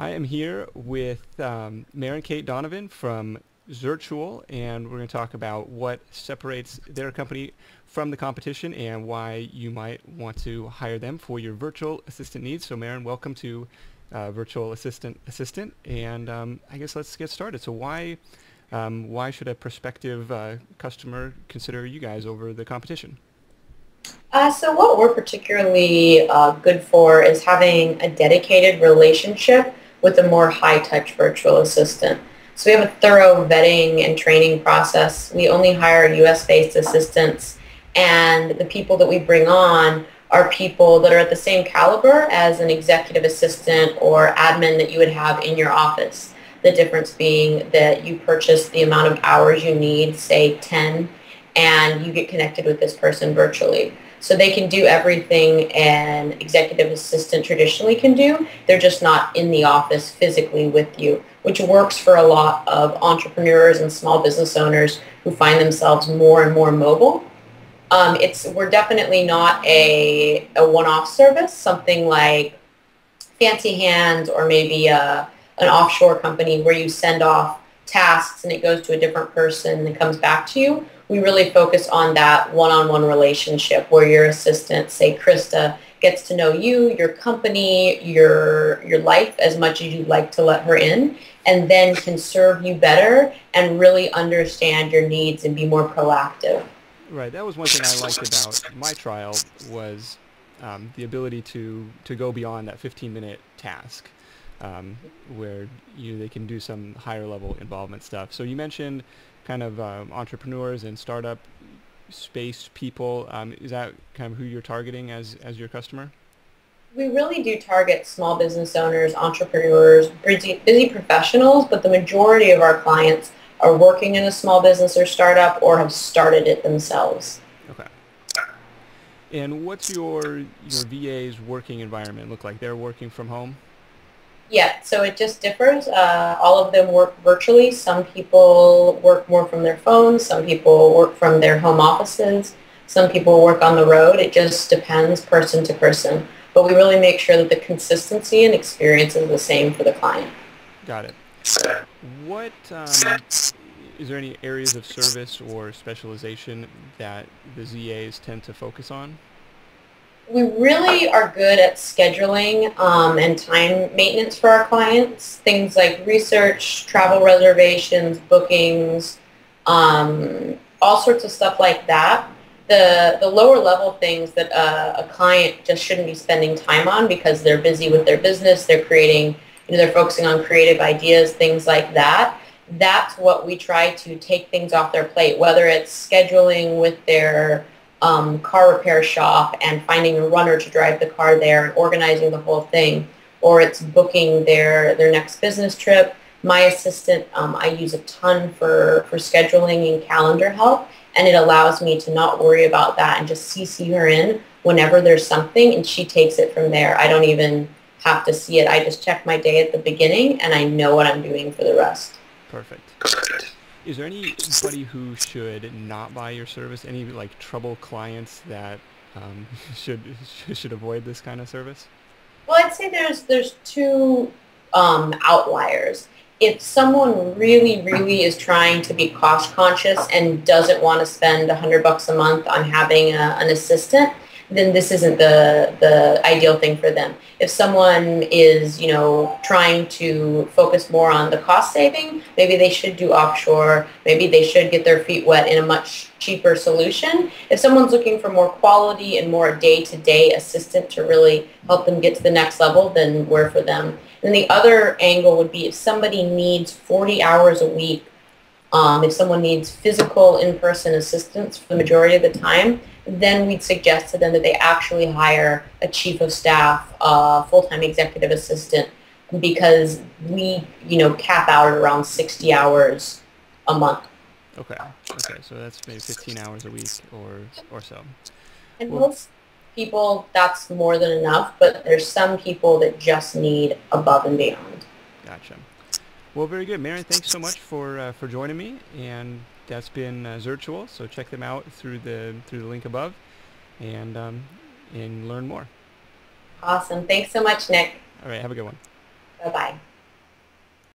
I am here with Maren Kate Donovan from Zirtual, and we're going to talk about what separates their company from the competition and why you might want to hire them for your virtual assistant needs. So Maren, welcome to Virtual Assistant, and I guess let's get started. So why should a prospective customer consider you guys over the competition? So what we're particularly good for is having a dedicated relationship with a more high-touch virtual assistant. So we have a thorough vetting and training process. We only hire US-based assistants, and the people that we bring on are people that are at the same caliber as an executive assistant or admin that you would have in your office. The difference being that you purchase the amount of hours you need, say 10, and you get connected with this person virtually. So they can do everything an executive assistant traditionally can do. They're just not in the office physically with you, which works for a lot of entrepreneurs and small business owners who find themselves more and more mobile. We're definitely not a one-off service, something like Fancy Hands or maybe an offshore company where you send off tasks and it goes to a different person and comes back to you. We really focus on that one-on-one relationship where your assistant, say Krista, gets to know you, your company, your life as much as you'd like to let her in, and then can serve you better and really understand your needs and be more proactive. Right, that was one thing I liked about my trial was the ability to go beyond that 15-minute task, where they can do some higher level involvement stuff. So you mentioned kind of entrepreneurs and startup space people. Is that kind of who you're targeting as your customer? We really do target small business owners, entrepreneurs, busy professionals, but the majority of our clients are working in a small business or startup or have started it themselves. Okay. And what's your VA's working environment look like? They're working from home? Yeah, so it just differs. All of them work virtually. Some people work more from their phones. Some people work from their home offices. Some people work on the road. It just depends person to person. But we really make sure that the consistency and experience is the same for the client. Got it. What is there any areas of service or specialization that the ZAs tend to focus on? We really are good at scheduling and time maintenance for our clients. Things like research, travel reservations, bookings, all sorts of stuff like that. The lower level things that a client just shouldn't be spending time on because they're busy with their business, they're creating, they're focusing on creative ideas, things like that. That's what we try to take things off their plate, whether it's scheduling with their car repair shop and finding a runner to drive the car there and organizing the whole thing, or it's booking their next business trip. My assistant, I use a ton for scheduling and calendar help, and it allows me to not worry about that and just CC her in whenever there's something, and she takes it from there. I don't even have to see it. I just check my day at the beginning, and I know what I'm doing for the rest. Perfect. Is there anybody who should not buy your service? Any like trouble clients that should should avoid this kind of service? Well, I'd say there's two outliers. If someone really, really is trying to be cost conscious and doesn't want to spend $100 a month on having an assistant, then this isn't the ideal thing for them. If someone is, trying to focus more on the cost saving, maybe they should do offshore. Maybe they should get their feet wet in a much cheaper solution. If someone's looking for more quality and more day-to-day assistant to really help them get to the next level, then we're for them. And the other angle would be if somebody needs 40 hours a week, if someone needs physical in-person assistance for the majority of the time, then we'd suggest to them that they actually hire a chief of staff, a full-time executive assistant, because we, cap out at around 60 hours a month. Okay. Okay. So that's maybe 15 hours a week or so. And Well, most people, that's more than enough, but there's some people that just need above and beyond. gotcha. Well, very good, Maren. Thanks so much for joining me, and that's been Zirtual. So check them out through the link above, and learn more. Awesome. Thanks so much, Nick. All right. Have a good one. Bye-bye.